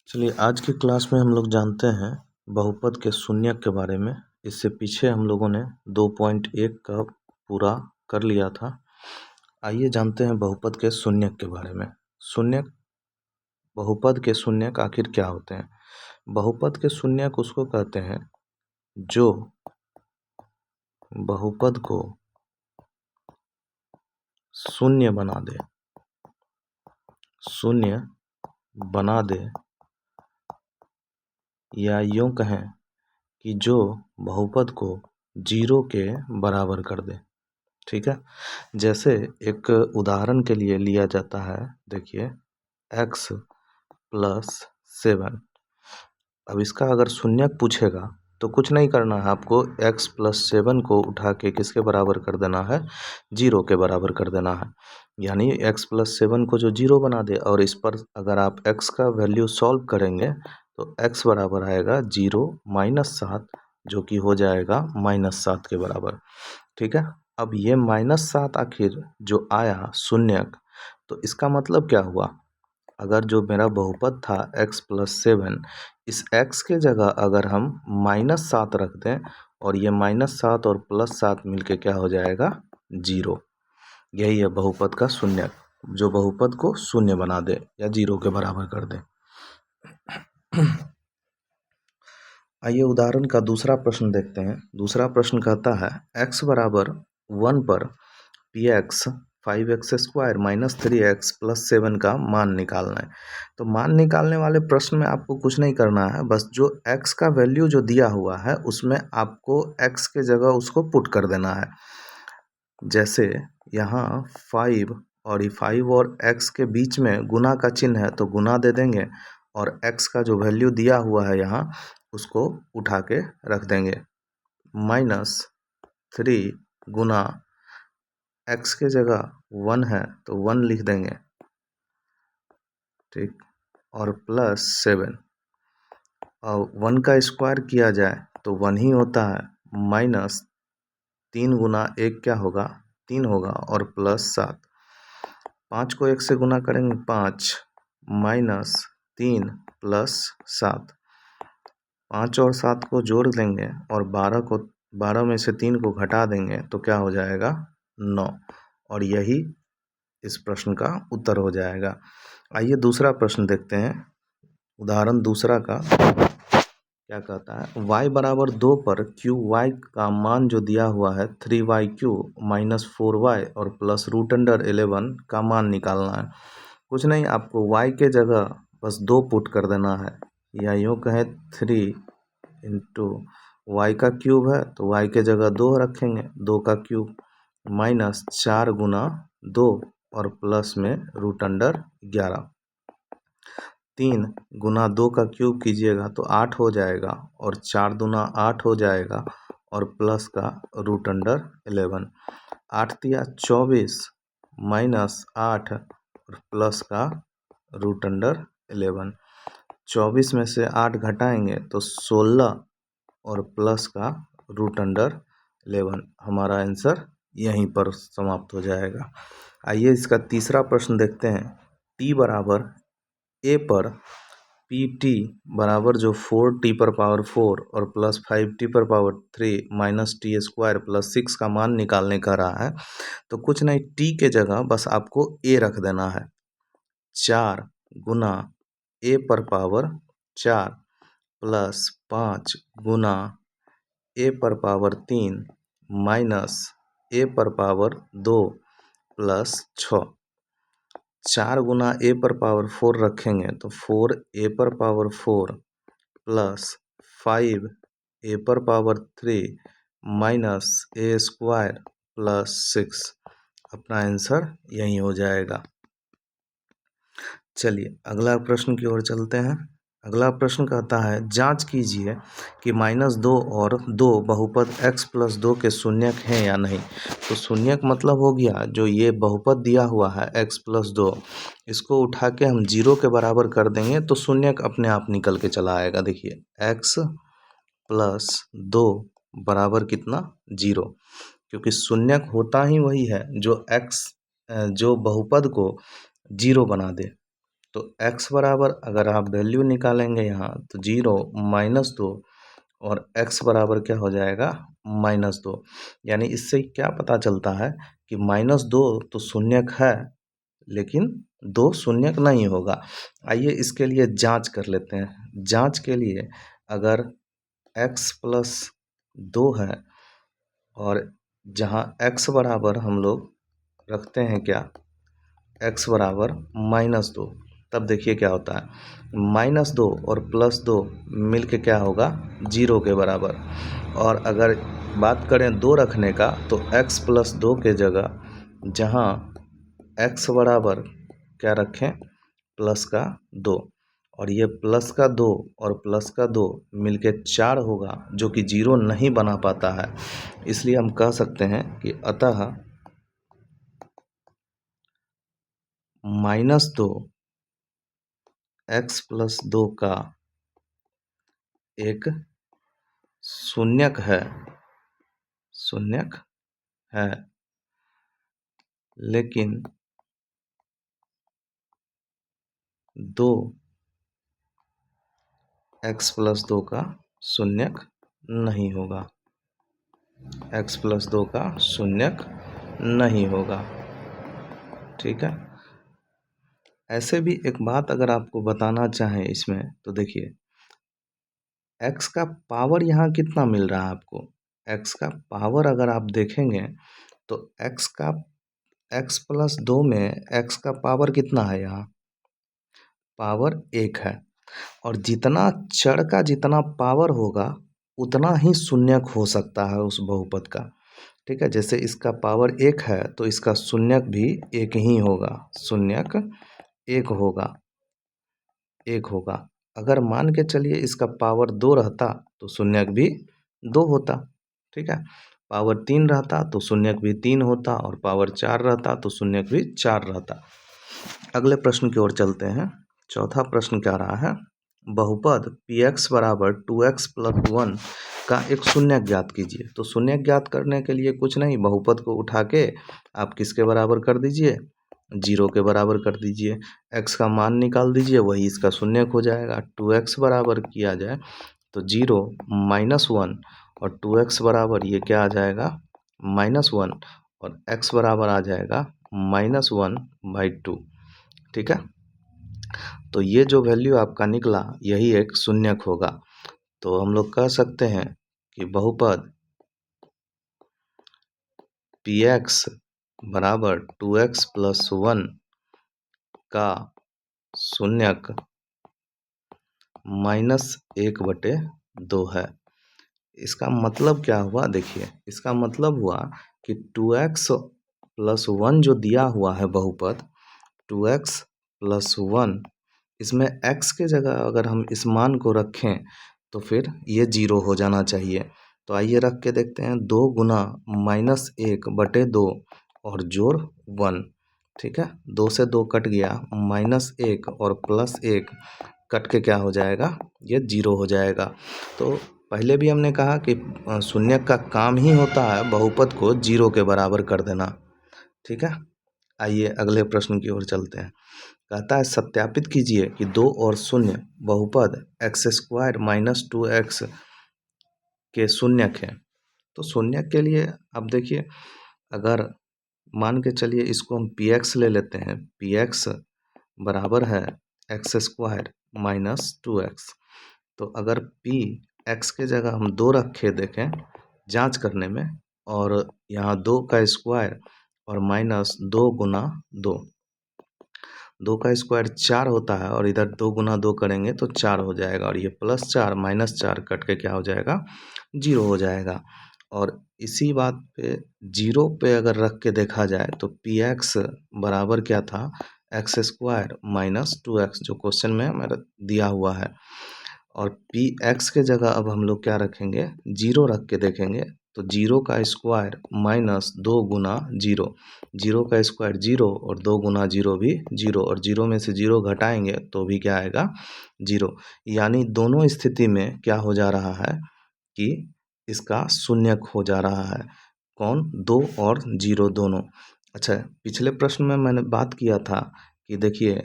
चलिए आज की क्लास में हम लोग जानते हैं बहुपद के शून्यक के बारे में। इससे पीछे हम लोगों ने 2.1 का पूरा कर लिया था। आइए जानते हैं बहुपद के शून्यक के बारे में। शून्यक, बहुपद के शून्यक आखिर क्या होते हैं? बहुपद के शून्यक उसको कहते हैं जो बहुपद को शून्य बना दे या यूं कहें कि जो बहुपद को 0 के बराबर कर दे। ठीक है, जैसे एक उदाहरण के लिए लिया जाता है, देखिए x + 7। अब इसका अगर शून्यक पूछेगा तो कुछ नहीं करना है, आपको x + 7 को उठा के किसके बराबर कर देना है? 0 के बराबर कर देना है। यानी x + 7 को जो 0 बना दे, और इस पर अगर आप x का वैल्यू सॉल्व करेंगे तो x बराबर आएगा 0 - 7, जो कि हो जाएगा -7 के बराबर। ठीक है, अब ये -7 आखिर जो आया शून्यक, तो इसका मतलब क्या हुआ? अगर जो मेरा बहुपद था x + 7, इस x के जगह अगर हम -7 रख दें और ये -7 और +7 मिलके क्या हो जाएगा? 0। यही है बहुपद का शून्यक, जो बहुपद को शून्य बना दे या 0 के बराबर कर दे। आइए उदाहरण का दूसरा प्रश्न देखते हैं। दूसरा प्रश्न कहता है x बराबर 1 पर px 5x² - 3x + 7 का मान निकालना है। तो मान निकालने वाले प्रश्न में आपको कुछ नहीं करना है, बस जो x का वैल्यू जो दिया हुआ है उसमें आपको x के जगह उसको पुट कर देना है। जैसे यहाँ 5 और 5 और x के बीच में गुना का चिन्ह है तो गुना दे देंगे, और x का जो वैल्यू दिया हुआ है यहाँ उसको उठा के रख देंगे। -3 गुना x के जगह 1 है तो 1 लिख देंगे, ठीक, और +7, और 1 का स्क्वायर किया जाए तो 1 ही होता है। -3 गुना 1 क्या होगा? 3 होगा, और +7। 5 को 1 से गुना करेंगे 5, -3 + 7। 5 और 7 को जोड़ देंगे और 12 में से 3 को घटा देंगे तो क्या हो जाएगा? 9। और यही इस प्रश्न का उत्तर हो जाएगा। आइए दूसरा प्रश्न देखते हैं। उदाहरण दूसरा का क्या कहता है? y बराबर 2 पर qy का मान जो दिया हुआ है 3yq - 4y और +√11 का मान निकालना है। कुछ नहीं, आपको y के जगह बस 2 पुट कर देना है, या यूँ कहें 3 × y का क्यूब है तो y के जगह 2 रखेंगे, 2 का क्यूब, -4 गुना 2 और प्लस में √11। 3 गुना 2 का क्यूब कीजिएगा तो 8 हो जाएगा, और 4 दूना 8 हो जाएगा, और प्लस का √11। 8 तिया 24 -8 और प्लस का √11। 24 में से 8 घटाएंगे तो 16 और प्लस का √11। हमारा आंसर यहीं पर समाप्त हो जाएगा। आइए इसका तीसरा प्रश्न देखते हैं। t बराबर a पर pt बराबर जो 4t⁴ और +5t⁴ -t² + 6 का मान निकालने का रहा है, तो कुछ नहीं, t के जगह बस आपको a रख देना है। 4 गुना a⁴ 4 + 5 गुना a⁴ 3 -a⁴ 2 + 6। 4 गुना a⁴ रखेंगे तो 4a⁴ + 5a⁴ 3 -a² + 6। अपना आंसर यही हो जाएगा। चलिए अगला प्रश्न की ओर चलते हैं। अगला प्रश्न कहता है जांच कीजिए कि -2 और 2 बहुपद x + 2 के शून्यक हैं या नहीं। तो शून्यक मतलब हो गया जो ये बहुपद दिया हुआ है x + 2, इसको उठा के हम 0 के बराबर कर देंगे तो शून्यक अपने आप निकल के चला आएगा। देखिए x + 2 बराबर कितना? 0, क्योंकि शून्यक होता ही वही है जो x जो बहुपद को 0 बना दे। तो x बराबर अगर आप वैल्यू निकालेंगे यहाँ तो 0 -2 और x बराबर क्या हो जाएगा -2। यानी इससे क्या पता चलता है कि -2 तो शून्यक है लेकिन 2 शून्यक नहीं होगा। आइए इसके लिए जांच कर लेते हैं। जांच के लिए अगर x प्लस 2 है और जहाँ x बराबर हम लोग रखते हैं क्या x बराबर -2, तब देखिए क्या होता है -2 और +2 मिल के क्या होगा 0 के बराबर। और अगर बात करें 2 रखने का तो x प्लस 2 के जगह जहाँ x बराबर क्या रखें प्लस का 2 और ये प्लस का 2 और प्लस का 2 मिलके 4 होगा जो कि 0 नहीं बना पाता है। इसलिए हम कह सकते हैं कि अतः -2 x प्लस 2 का एक शून्यक है लेकिन 2 x प्लस 2 का शून्यक नहीं होगा। x प्लस 2 का शून्यक नहीं होगा। ठीक है। ऐसे भी एक बात अगर आपको बताना चाहें इसमें तो देखिए x का पावर यहाँ कितना मिल रहा है आपको। x का पावर अगर आप देखेंगे तो x प्लस 2 में x का पावर कितना है यहाँ पावर 1 है। और जितना चर का जितना पावर होगा उतना ही शून्यक हो सकता है उस बहुपद का। ठीक है। जैसे इसका पावर 1 है तो इसका शून्यक भी 1 ही होगा। शून्यक 1 होगा। अगर मान के चलिए इसका पावर 2 रहता तो शून्यक भी 2 होता। ठीक है। पावर 3 रहता तो शून्यक भी 3 होता और पावर 4 रहता तो शून्यक भी 4 रहता। अगले प्रश्न की ओर चलते हैं। चौथा प्रश्न क्या रहा है बहुपद px बराबर 2x प्लस 1 का एक शून्यक ज्ञात कीजिए। तो शून्यक ज्ञात करने के लिए कुछ नहीं बहुपद को उठा के आप किसके बराबर कर दीजिए 0 के बराबर कर दीजिए। x का मान निकाल दीजिए वही इसका शून्यक हो जाएगा। 2x बराबर किया जाए तो 0 -1 और 2x बराबर ये क्या आ जाएगा -1 और x बराबर आ जाएगा -1/2। ठीक है। तो ये जो वैल्यू आपका निकला यही एक शून्यक होगा। तो हम लोग कह सकते हैं कि बहुपद px बराबर 2x प्लस 1 का शून्यक -1/2 है। इसका मतलब क्या हुआ देखिए इसका मतलब हुआ कि 2x प्लस 1 जो दिया हुआ है बहुपद 2x प्लस 1 इसमें x के जगह अगर हम इस मान को रखें तो फिर ये 0 हो जाना चाहिए। तो आइए रख के देखते हैं 2 गुना -1/2 और जोड़ 1। ठीक है। 2 से 2 कट गया -1 और +1 कट के क्या हो जाएगा ये 0 हो जाएगा। तो पहले भी हमने कहा कि शून्यक का काम ही होता है बहुपद को 0 के बराबर कर देना। ठीक है। आइए अगले प्रश्न की ओर चलते हैं। कहता है सत्यापित कीजिए कि 2 और 0 बहुपद x² - 2x के शून्यक है। तो शून्यक के लिए अब देखिए अगर मान के चलिए इसको हम px ले लेते हैं px बराबर है x² - 2x। तो अगर x के जगह हम 2 रखे देखें जांच करने में और यहाँ 2 का स्क्वायर और -2 गुना 2 का स्क्वायर 4 होता है और इधर 2 गुना 2 करेंगे तो 4 हो जाएगा और ये +4 -4 कट के क्या हो जाएगा 0 हो जाएगा। और इसी बात पे 0 पे अगर रख के देखा जाए तो px बराबर क्या था x² - 2x जो क्वेश्चन में मेरा दिया हुआ है। और px के जगह अब हम लोग क्या रखेंगे 0 रख के देखेंगे तो 0 का स्क्वायर -2 गुना 0 0 का स्क्वायर 0 और 2 गुना 0 भी 0 और 0 में से 0 घटाएंगे तो भी क्या आएगा 0। यानी दोनों स्थिति में क्या हो जा रहा है कि इसका शून्यक हो जा रहा है। कौन 2 और 0 दोनों। अच्छा पिछले प्रश्न में मैंने बात किया था कि देखिए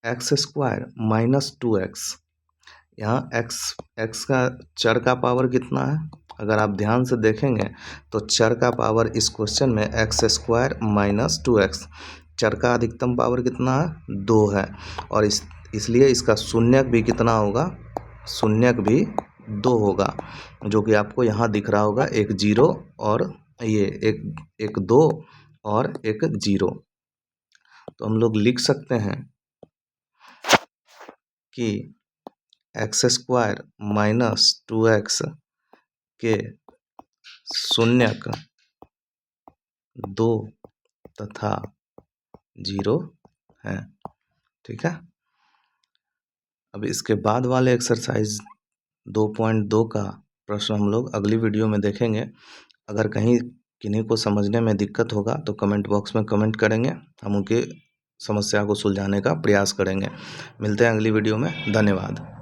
एक्स स्क्वायर माइनस 2x। यहाँ x का चर का पावर कितना है? अगर आप ध्यान से देखेंगे तो चर का पावर इस क्वेश्चन में एक्स स्क्वायर माइनस 2x। चर का अधिकतम पावर कितना है? 2 है। और इसलिए इसका शून्यक भी कितना होगा? शून्यक भी 2 होगा, जो कि आपको यहाँ दिख रहा होगा, एक 0 और ये एक 2 और एक 0। तो हम लोग लिख सकते हैं कि एक्स स्क्वायर माइनस 2x के शून्यक 2 तथा 0 है। ठीक है। अब इसके बाद वाले एक्सरसाइज 2.2 का प्रश्न हम लोग अगली वीडियो में देखेंगे। अगर कहीं किन्हीं को समझने में दिक्कत होगा तो कमेंट बॉक्स में कमेंट करेंगे, हम उनके समस्या को सुलझाने का प्रयास करेंगे। मिलते हैं अगली वीडियो में। धन्यवाद।